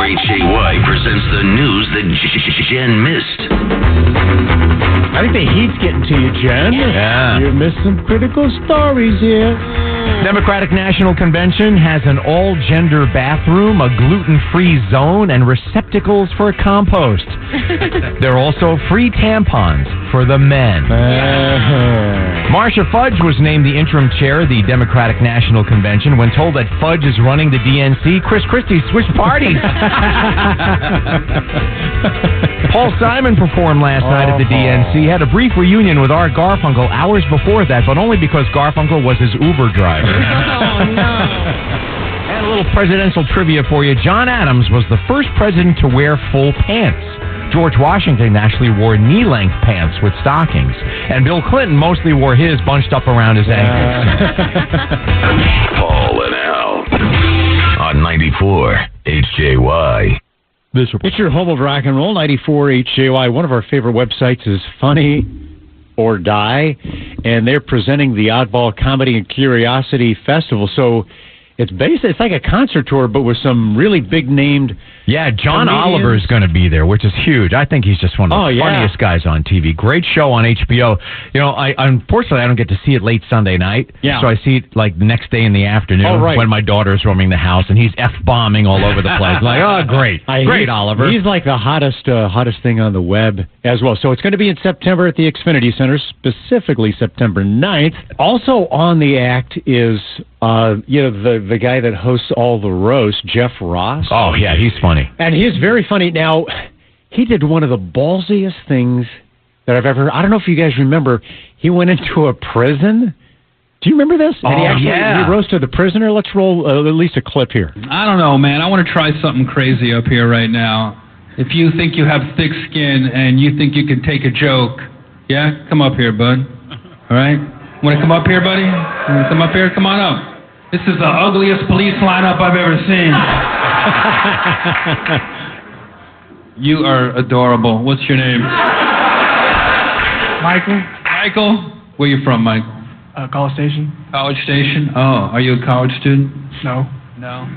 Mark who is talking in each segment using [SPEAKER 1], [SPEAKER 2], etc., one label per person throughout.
[SPEAKER 1] HJY presents the news that Jen missed.
[SPEAKER 2] I think the heat's getting to you, Jen.
[SPEAKER 3] Yeah.
[SPEAKER 2] You missed some critical stories here.
[SPEAKER 3] Democratic National Convention has an all-gender bathroom, a gluten-free zone, and receptacles for compost. There are also free tampons for the men. Marcia Fudge was named the interim chair of the Democratic National Convention. When told that Fudge is running the DNC, Chris Christie switched parties. Paul Simon performed last night at the DNC. Had a brief reunion with Art Garfunkel hours before that, but only because Garfunkel was his Uber driver.
[SPEAKER 4] Oh, no.
[SPEAKER 3] And a little presidential trivia for you. John Adams was the first president to wear full pants. George Washington actually wore knee-length pants with stockings. And Bill Clinton mostly wore his bunched up around his ankles.
[SPEAKER 1] Paul and Al on 94 HJY.
[SPEAKER 2] It's your home of rock and roll, 94 HJY. One of our favorite websites is Funny or Die, and they're presenting the Oddball Comedy and Curiosity Festival. So it's like a concert tour, but with some really big-named
[SPEAKER 3] Yeah, John
[SPEAKER 2] comedians.
[SPEAKER 3] Oliver is going to be there, which is huge. I think he's just one of the funniest guys on TV. Great show on HBO. You know, unfortunately, I don't get to see it late Sunday night.
[SPEAKER 2] Yeah.
[SPEAKER 3] So I see it like the next day in the afternoon when my daughter's roaming the house, and he's F-bombing all over the place. Like, oh, great. Great, Oliver.
[SPEAKER 2] He's like the hottest thing on the web as well. So it's going to be in September at the Xfinity Center, specifically September 9th. Also on the act is the guy that hosts all the roasts, Jeff Ross.
[SPEAKER 3] Oh, yeah, he's funny.
[SPEAKER 2] And he's very funny. Now, he did one of the ballsiest things that I've ever heard. I don't know if you guys remember. He went into a prison. Do you remember this? And he roasted the prisoner. Let's roll at least a clip here.
[SPEAKER 5] I don't know, man. I want to try something crazy up here right now. If you think you have thick skin and you think you can take a joke, yeah, come up here, bud. All right? Want to come up here, buddy? Want to come up here? Come on up. This is the ugliest police lineup I've ever seen. You are adorable. What's your name?
[SPEAKER 6] Michael,
[SPEAKER 5] Michael? Where you from, Michael?
[SPEAKER 6] College Station.
[SPEAKER 5] College Station? Oh, are you a college student?
[SPEAKER 6] No.
[SPEAKER 5] No.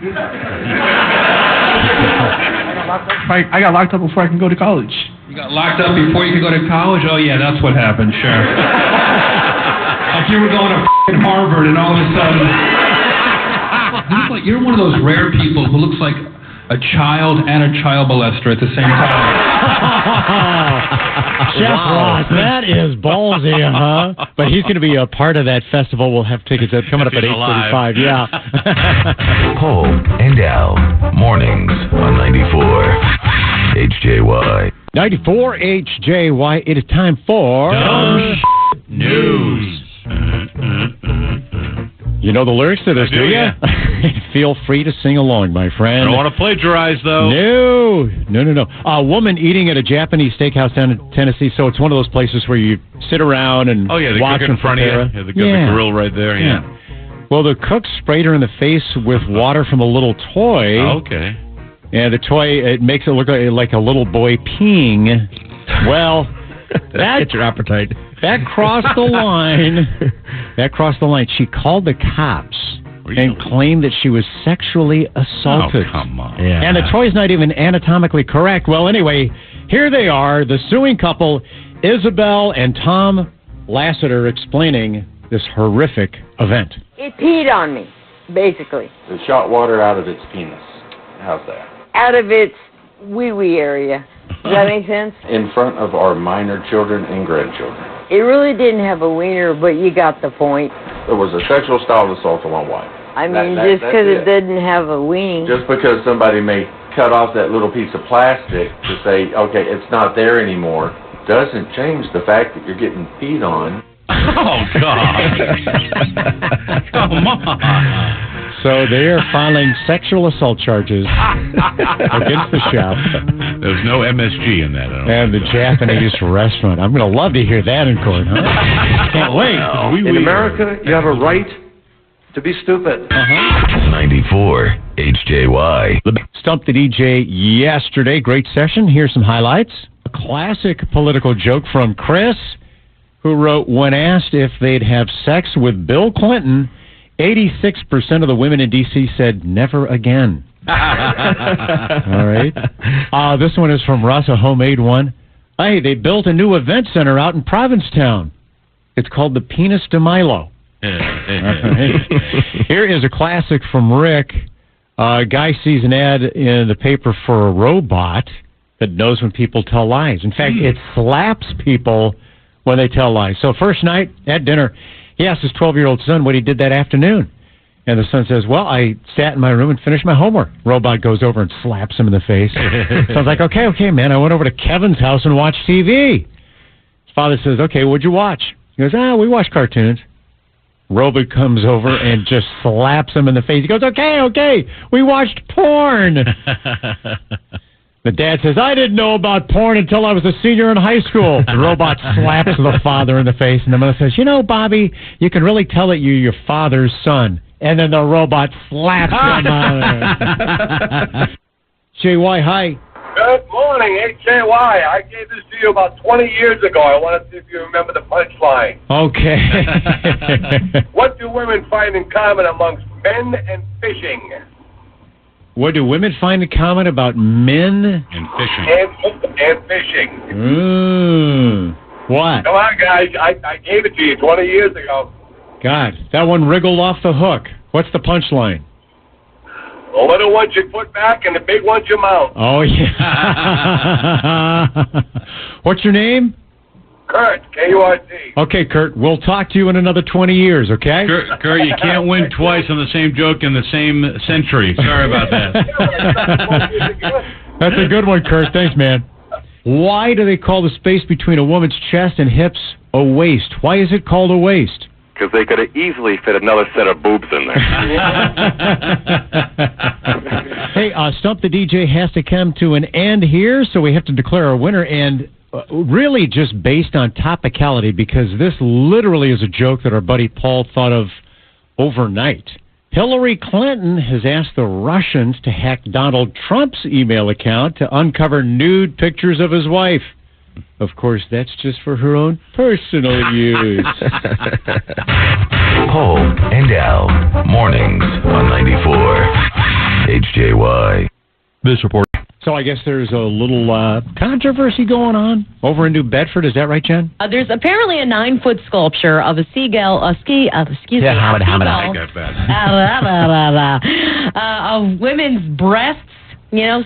[SPEAKER 6] I got locked up before I can go to college.
[SPEAKER 5] You got locked up before you could go to college? Oh, yeah, that's what happened, sure. Like you were going to Harvard and all of a sudden... You're one of those rare people who looks like a child and a child molester at the same time.
[SPEAKER 2] Chef Ross, that is ballsy, huh? But he's going to be a part of that festival. We'll have tickets coming up at 8:45. Yeah.
[SPEAKER 1] Paul and Al, mornings on 94 HJY.
[SPEAKER 2] 94 HJY. It is time for
[SPEAKER 3] News.
[SPEAKER 2] You know the lyrics to this, do you?
[SPEAKER 7] Yeah.
[SPEAKER 2] Feel free to sing along, my friend.
[SPEAKER 7] I don't want to plagiarize, though.
[SPEAKER 2] No. A woman eating at a Japanese steakhouse down in Tennessee. So it's one of those places where you sit around and
[SPEAKER 7] they
[SPEAKER 2] watch
[SPEAKER 7] cook in front of you. Yeah, they got the grill right there. Yeah.
[SPEAKER 2] Well, the cook sprayed her in the face with water from a little toy.
[SPEAKER 7] Okay.
[SPEAKER 2] And the toy, it makes it look like a little boy peeing. Well,
[SPEAKER 3] Get your appetite.
[SPEAKER 2] That crossed the line. She called the cops and claimed that she was sexually assaulted.
[SPEAKER 7] Oh, come on.
[SPEAKER 3] Yeah.
[SPEAKER 2] And the toy's not even anatomically correct. Well, anyway, here they are, the suing couple, Isabel and Tom Lassiter, explaining this horrific event.
[SPEAKER 8] It peed on me, basically.
[SPEAKER 9] It shot water out of its penis. How's that?
[SPEAKER 8] Out of its wee-wee area. Does that make sense?
[SPEAKER 9] In front of our minor children and grandchildren.
[SPEAKER 8] It really didn't have a wiener, but you got the point.
[SPEAKER 9] It was a sexual style assault on my wife.
[SPEAKER 8] I mean, just because it didn't have a weenie.
[SPEAKER 9] Just because somebody may cut off that little piece of plastic to say, okay, it's not there anymore, doesn't change the fact that you're getting peed on.
[SPEAKER 7] Oh, God. Come on.
[SPEAKER 2] So they are filing sexual assault charges against the chef.
[SPEAKER 7] There's no MSG in that.
[SPEAKER 2] And the Japanese restaurant. I'm going to love to hear that in court, huh? Can't wait.
[SPEAKER 9] In America, you have a right to be stupid.
[SPEAKER 1] 94 HJY.
[SPEAKER 2] Stump the DJ yesterday. Great session. Here's some highlights. A classic political joke from Chris, who wrote, when asked if they'd have sex with Bill Clinton, 86% of the women in D.C. said never again. All right. This one is from Russ, a homemade one. Hey, they built a new event center out in Provincetown. It's called the Penis de Milo. Here is a classic from Rick. A guy sees an ad in the paper for a robot that knows when people tell lies. In fact, it slaps people when they tell lies. So first night at dinner, he asked his 12-year-old son what he did that afternoon. And the son says, well, I sat in my room and finished my homework. Robot goes over and slaps him in the face. Son's like, okay, man, I went over to Kevin's house and watched TV. His father says, okay, what'd you watch? He goes, we watch cartoons. Robot comes over and just slaps him in the face. He goes, okay, we watched porn. The dad says, I didn't know about porn until I was a senior in high school. The robot slaps the father in the face, and the mother says, Bobby, you can really tell that you're your father's son. And then the robot slaps the mother. JY, hi.
[SPEAKER 4] Good morning, HJY. I gave this to you about 20 years ago. I want to see if you remember the punchline.
[SPEAKER 2] Okay.
[SPEAKER 4] What do women find in common amongst men and fishing?
[SPEAKER 2] What do women find in common about men?
[SPEAKER 7] And fishing.
[SPEAKER 4] And fishing.
[SPEAKER 2] What?
[SPEAKER 4] Come on, guys. I gave it to you 20 years ago.
[SPEAKER 2] God, that one wriggled off the hook. What's the punchline?
[SPEAKER 4] The little ones you put back and the big ones you mount.
[SPEAKER 2] Oh, yeah. What's your name?
[SPEAKER 4] Kurt, K-U-R-T.
[SPEAKER 2] Okay, Kurt, we'll talk to you in another 20 years, okay?
[SPEAKER 7] Kurt, you can't win twice on the same joke in the same century. Sorry about that.
[SPEAKER 2] That's a good one, Kurt. Thanks, man. Why do they call the space between a woman's chest and hips a waist? Why is it called a waist?
[SPEAKER 4] Because they could have easily fit another set of boobs in there.
[SPEAKER 2] Hey, Stump the DJ has to come to an end here, so we have to declare our winner, and really just based on topicality, because this literally is a joke that our buddy Paul thought of overnight. Hillary Clinton has asked the Russians to hack Donald Trump's email account to uncover nude pictures of his wife. Of course, that's just for her own personal use.
[SPEAKER 1] Paul and Al, mornings on 94 HJY.
[SPEAKER 3] This report.
[SPEAKER 2] So I guess there's a little controversy going on over in New Bedford. Is that right, Jen?
[SPEAKER 10] There's apparently a 9-foot sculpture of a seagull, of women's breasts.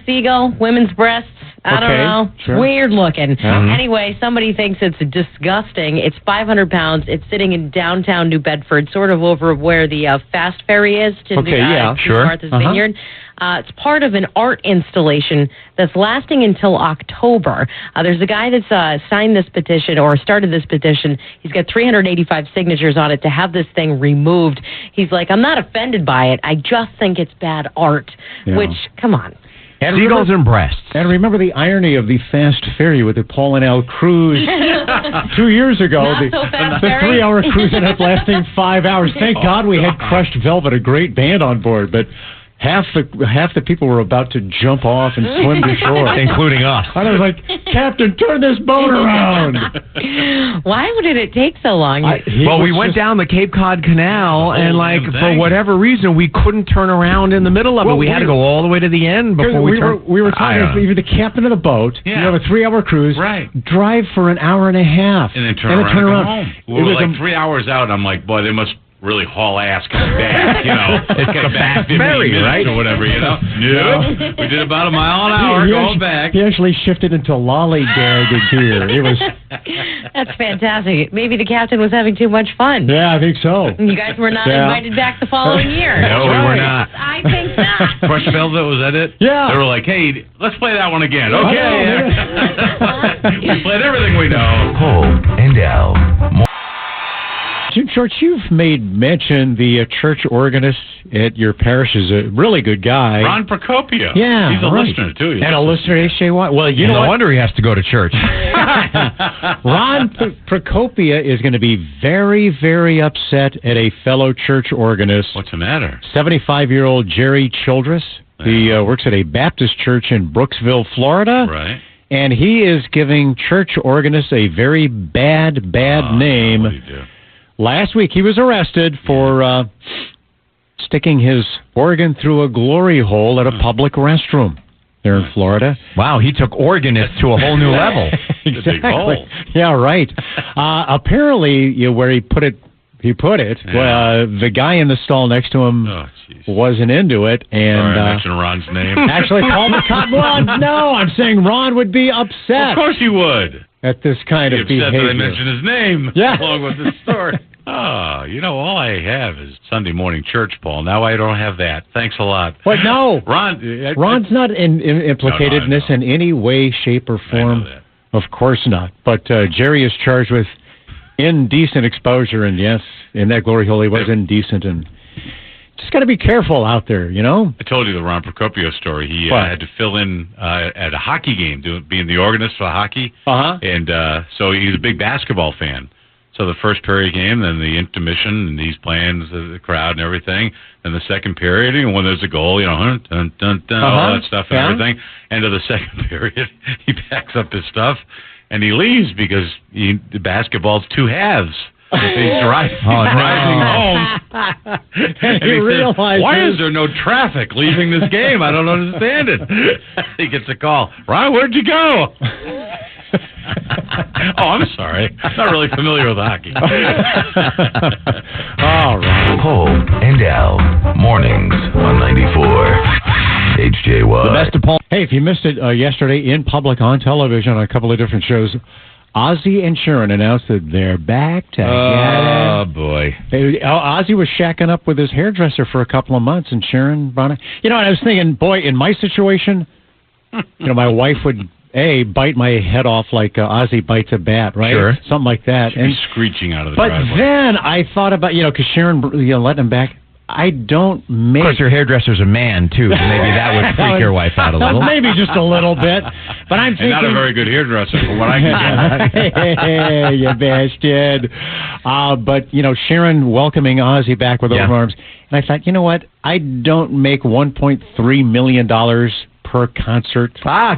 [SPEAKER 10] Seagull, women's breasts. I don't know. Sure. Weird looking. Anyway, somebody thinks it's disgusting. It's 500 pounds. It's sitting in downtown New Bedford, sort of over where the fast ferry is to Martha's Vineyard. It's part of an art installation that's lasting until October. There's a guy that's signed this petition or started this petition. He's got 385 signatures on it to have this thing removed. He's like, I'm not offended by it. I just think it's bad art, which, come on.
[SPEAKER 2] And
[SPEAKER 3] seagulls and breasts.
[SPEAKER 2] And remember the irony of the fast ferry with the Paul and Al cruise 2 years ago. The 3-hour cruise ended up lasting 5 hours. Thank God we had Crushed Velvet, a great band on board, but half the people were about to jump off and swim to shore,
[SPEAKER 3] including us.
[SPEAKER 2] And I was like, Captain, turn this boat around.
[SPEAKER 10] Why did it take so long?
[SPEAKER 3] We went down the Cape Cod Canal, and for whatever reason, we couldn't turn around in the middle of it. We had to go all the way to the end before we
[SPEAKER 2] were talking. Even the captain of the boat. Yeah. You have a 3-hour cruise.
[SPEAKER 7] Right.
[SPEAKER 2] Drive for an hour and a half,
[SPEAKER 7] and then turn around and come home. We were like 3 hours out. I'm like, boy, they must really haul ass coming back, It's the fast ferry, right? Or whatever, No, we did about a mile an hour going back.
[SPEAKER 2] He actually shifted into lollygag gear. It was.
[SPEAKER 10] That's fantastic. Maybe the captain was having too much fun.
[SPEAKER 2] Yeah, I think so.
[SPEAKER 10] You guys were not invited back the following year.
[SPEAKER 3] No, we were not.
[SPEAKER 10] I think not.
[SPEAKER 7] Crushed Velvet, was that it?
[SPEAKER 2] Yeah.
[SPEAKER 7] They were like, hey, let's play that one again. Okay. We played everything we know.
[SPEAKER 1] Paul and Al.
[SPEAKER 2] Jim Shorts, you've made mention the church organist at your parish is a really good guy.
[SPEAKER 7] Ron Procopio.
[SPEAKER 2] Yeah,
[SPEAKER 7] he's a listener, too.
[SPEAKER 2] And a listener to HJY. Well,
[SPEAKER 3] no wonder he has to go to church.
[SPEAKER 2] Ron Procopio is going to be very, very upset at a fellow church organist.
[SPEAKER 7] What's the matter?
[SPEAKER 2] 75-year-old Jerry Childress. He works at a Baptist church in Brooksville, Florida.
[SPEAKER 7] Right.
[SPEAKER 2] And he is giving church organists a very bad name.
[SPEAKER 7] What did he do?
[SPEAKER 2] Last week, he was arrested for sticking his organ through a glory hole at a public restroom. there in Florida.
[SPEAKER 3] Wow, he took organist to a whole new level.
[SPEAKER 2] Exactly. Yeah, right. Apparently, where he put it, the guy in the stall next to him wasn't into it. And
[SPEAKER 7] sorry, I mentioned Ron's name.
[SPEAKER 2] Actually, Paul McConnell. No, I'm saying Ron would be upset.
[SPEAKER 7] Of course he would.
[SPEAKER 2] At this kind of behavior.
[SPEAKER 7] That I mentioned his name along with this story. All I have is Sunday morning church, Paul. Now I don't have that. Thanks a lot.
[SPEAKER 2] What? No.
[SPEAKER 7] Ron's
[SPEAKER 2] not implicated in this in any way, shape, or form.
[SPEAKER 7] I know that.
[SPEAKER 2] Of course not. But Jerry is charged with indecent exposure, and yes, in that glory hole he was indecent, and just got to be careful out there,
[SPEAKER 7] I told you the Ron Procopio story. He had to fill in at a hockey game, being the organist for hockey. And so he's a big basketball fan. So the first period game, then the intermission, and he's playing the crowd and everything. Then the second period, and when there's a goal, dun, dun, dun, all that stuff and everything. End of the second period, he packs up his stuff, and he leaves because the basketball's two halves. He's driving home. And he says, why is there no traffic leaving this game? I don't understand it. He gets a call. Ron, where'd you go? I'm sorry. I'm not really familiar with hockey.
[SPEAKER 2] All right.
[SPEAKER 1] Paul and Al, mornings on 94 HJY.
[SPEAKER 2] The best of Paul. Hey, if you missed it yesterday in public on television on a couple of different shows, Ozzy and Sharon announced that they're back together.
[SPEAKER 7] Oh, boy.
[SPEAKER 2] Ozzy was shacking up with his hairdresser for a couple of months, and Sharon brought it. And I was thinking, boy, in my situation, my wife would, bite my head off like Ozzy bites a bat, right?
[SPEAKER 3] Sure.
[SPEAKER 2] Something like that.
[SPEAKER 7] She'd be screeching out of the driveway.
[SPEAKER 2] But then I thought about, because Sharon, letting him back. I don't make...
[SPEAKER 3] Of course, your hairdresser's a man, too. So maybe that would freak your wife out a little.
[SPEAKER 2] Maybe just a little bit. But I'm thinking...
[SPEAKER 7] not a very good hairdresser from what I can get.
[SPEAKER 2] Hey, you bastard. But, Sharon welcoming Ozzy back with open arms. And I thought, you know what? I don't make $1.3 million per concert.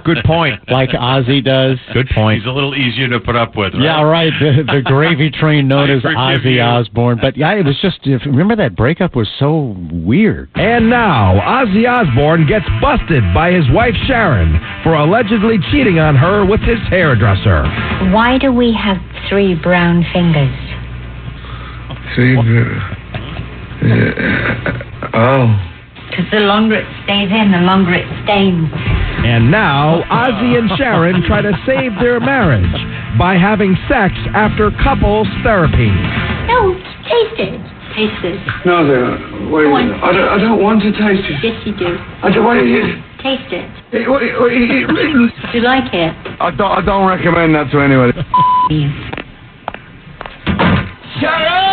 [SPEAKER 3] Good point.
[SPEAKER 2] Like Ozzy does.
[SPEAKER 3] Good point.
[SPEAKER 7] He's a little easier to put up with, right?
[SPEAKER 2] Yeah, right. The gravy train known as Ozzy Osbourne. But yeah, it was just, remember that breakup was so weird.
[SPEAKER 11] And now, Ozzy Osbourne gets busted by his wife Sharon for allegedly cheating on her with his hairdresser.
[SPEAKER 12] Why do we have 3 brown fingers? Because the longer it stays in, the longer it stains.
[SPEAKER 11] And now, Ozzy and Sharon try to save their marriage by having sex after couples therapy.
[SPEAKER 12] No, taste it. Taste it.
[SPEAKER 13] No, wait a minute. I don't want to taste it.
[SPEAKER 12] Yes, you do. Taste it. Do you like it?
[SPEAKER 13] I don't recommend that to anyone.
[SPEAKER 1] Sharon!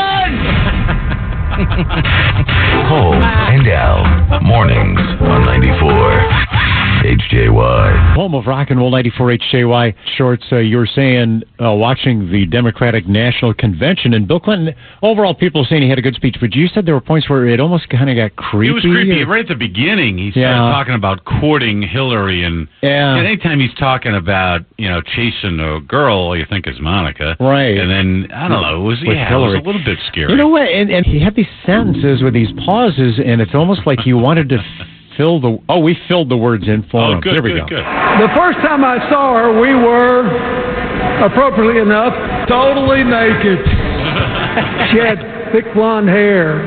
[SPEAKER 1] Paul and Al, mornings on 94 HJY.
[SPEAKER 2] Home of rock and roll, 94 HJY. Shorts, you were saying, watching the Democratic National Convention, and Bill Clinton, overall people saying he had a good speech, but you said there were points where it almost kind of got creepy.
[SPEAKER 7] It was creepy. Right at the beginning, he started talking about courting Hillary, and anytime he's talking about, chasing a girl, you think is Monica.
[SPEAKER 2] Right.
[SPEAKER 7] And then, I don't know, it was a little bit scary.
[SPEAKER 2] You know what? And he had these sentences with these pauses, and it's almost like you wanted to fill the... Oh, we filled the words in for him. Here we go.
[SPEAKER 13] Good. The first time I saw her, we were, appropriately enough, totally naked. She had thick blonde hair,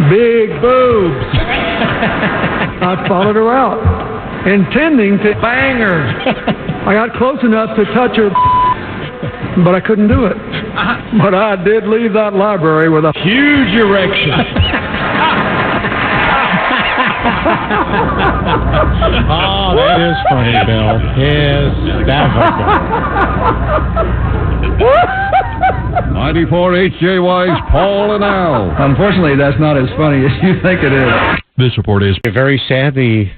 [SPEAKER 13] big boobs. I followed her out, intending to bang her. I got close enough to touch her, but I couldn't do it. But I did leave that library with a huge erection.
[SPEAKER 2] Oh, that is funny, Bill. Yes, that was
[SPEAKER 11] 94 HJY's Paul and Al. Unfortunately, that's not as funny as you think it is.
[SPEAKER 2] This report is very sad. The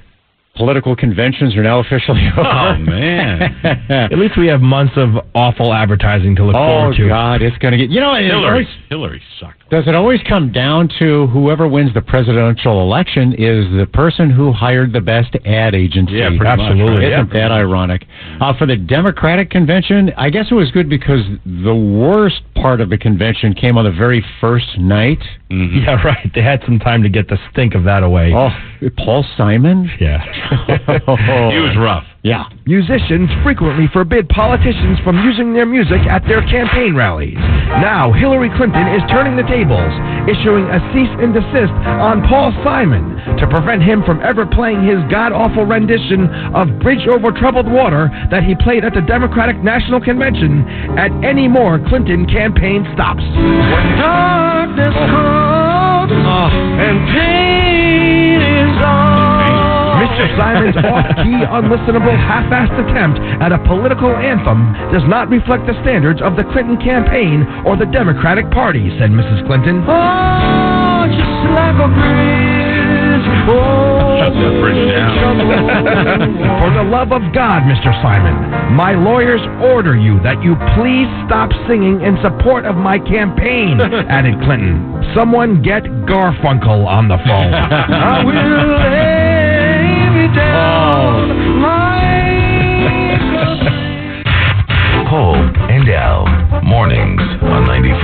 [SPEAKER 2] political conventions are now officially over.
[SPEAKER 7] Oh, man.
[SPEAKER 3] At least we have months of awful advertising to look forward to.
[SPEAKER 2] Oh, God, it's going to get...
[SPEAKER 7] Hillary sucked.
[SPEAKER 2] Does it always come down to whoever wins the presidential election is the person who hired the best ad agency?
[SPEAKER 7] Yeah,
[SPEAKER 2] absolutely.
[SPEAKER 7] Much, right?
[SPEAKER 2] Isn't that ironic? For the Democratic convention, I guess it was good because the worst part of the convention came on the very first night.
[SPEAKER 3] Mm-hmm. Yeah, right. They had some time to get the stink of that away.
[SPEAKER 2] Oh, Paul Simon?
[SPEAKER 3] Yeah.
[SPEAKER 7] He was rough.
[SPEAKER 2] Yeah.
[SPEAKER 11] Musicians frequently forbid politicians from using their music at their campaign rallies. Now, Hillary Clinton is turning the tables, issuing a cease and desist on Paul Simon to prevent him from ever playing his god-awful rendition of Bridge Over Troubled Water that he played at the Democratic National Convention at any more Clinton campaign stops. When darkness comes and pain is on. Mr. Simon's off-key, unlistenable, half-assed attempt at a political anthem does not reflect the standards of the Clinton campaign or the Democratic Party, said Mrs. Clinton. Oh, just like a bridge. Oh,
[SPEAKER 7] shut that bridge down.
[SPEAKER 11] For the love of God, Mr. Simon, my lawyers order you that you please stop singing in support of my campaign, added Clinton. Someone get Garfunkel on the phone. I will lay me down
[SPEAKER 1] Cole and Al, mornings on 94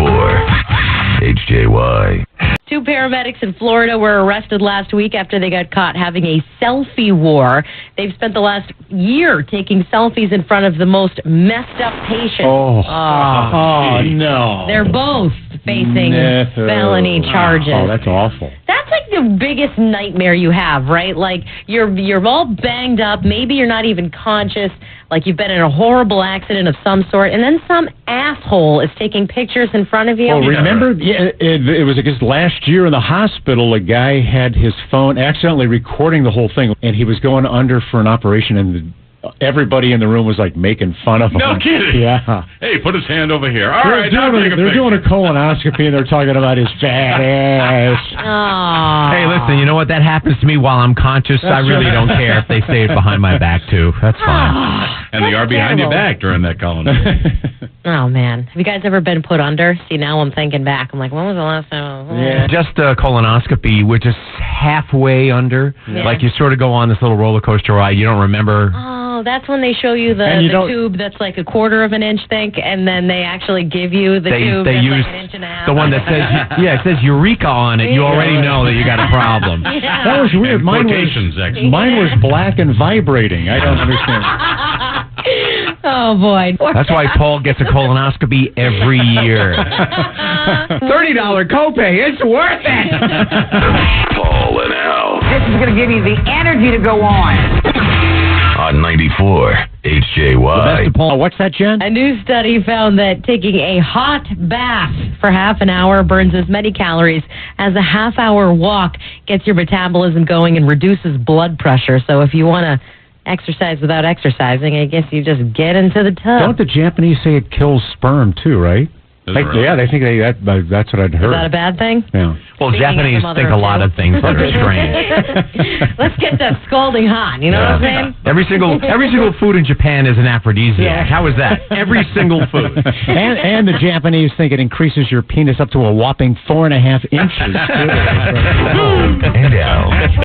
[SPEAKER 1] HJY.
[SPEAKER 10] 2 paramedics in Florida were arrested last week after they got caught having a selfie war. They've spent the last year taking selfies in front of the most messed up patients.
[SPEAKER 2] Oh, no.
[SPEAKER 10] They're both facing felony charges.
[SPEAKER 2] Oh, that's awful.
[SPEAKER 10] That's like the biggest nightmare you have, right? Like you're all banged up. Maybe you're not even conscious. Like you've been in a horrible accident of some sort, and then some asshole is taking pictures in front of you.
[SPEAKER 2] Oh, remember? Yeah, it was, I guess, last year in the hospital, a guy had his phone accidentally recording the whole thing, and he was going under for an operation, and everybody in the room was like making fun of him.
[SPEAKER 7] No kidding.
[SPEAKER 2] Yeah.
[SPEAKER 7] Hey, put his hand over here. All right, now take a picture.
[SPEAKER 2] They're doing a colonoscopy and they're talking about his fat ass.
[SPEAKER 10] Oh.
[SPEAKER 3] Hey, listen, you know what? That happens to me while I'm conscious. I really don't care if they say it behind my back, too. That's fine.
[SPEAKER 7] And they are behind your back during that colonoscopy.
[SPEAKER 10] Oh, man. Have you guys ever been put under? See, now I'm thinking back. I'm like, when was the last time?
[SPEAKER 3] Yeah. Just a colonoscopy. We're just halfway under.
[SPEAKER 10] Yeah.
[SPEAKER 3] Like you sort of go on this little roller coaster ride. You don't remember.
[SPEAKER 10] Oh, that's when they show you the tube that's like a quarter of an inch thick, and then they actually give you the tube
[SPEAKER 3] they
[SPEAKER 10] that's
[SPEAKER 3] use
[SPEAKER 10] like an inch and a half.
[SPEAKER 3] the one that says, it says Eureka on it. You already know that you got a problem.
[SPEAKER 10] Yeah.
[SPEAKER 2] That was weird. Mine was black and vibrating. I don't understand.
[SPEAKER 10] Oh, boy.
[SPEAKER 3] That's why Paul gets a colonoscopy every year.
[SPEAKER 2] $30 copay. It's worth it.
[SPEAKER 1] Paul and Al
[SPEAKER 8] This is going to give you the energy to go on.
[SPEAKER 1] on 94 HJY.
[SPEAKER 2] The best of Paul. What's that, Jen?
[SPEAKER 10] A new study found that taking a hot bath for half an hour burns as many calories as a half-hour walk gets your metabolism going and reduces blood pressure. So if you want to exercise without exercising, I guess you just get into the tub.
[SPEAKER 2] Don't the Japanese say it kills sperm, too, right? Yeah, they think that's what I'd heard.
[SPEAKER 10] Is that a bad thing?
[SPEAKER 2] Yeah.
[SPEAKER 3] Well, Japanese think a lot of things that are strange.
[SPEAKER 10] Let's get that scalding hot, you know what I'm saying?
[SPEAKER 3] Every single food in Japan is an aphrodisiac.
[SPEAKER 2] Yeah.
[SPEAKER 3] How is that? Every single food.
[SPEAKER 2] And the Japanese think it increases your penis up to a whopping 4.5 inches.
[SPEAKER 1] And Al.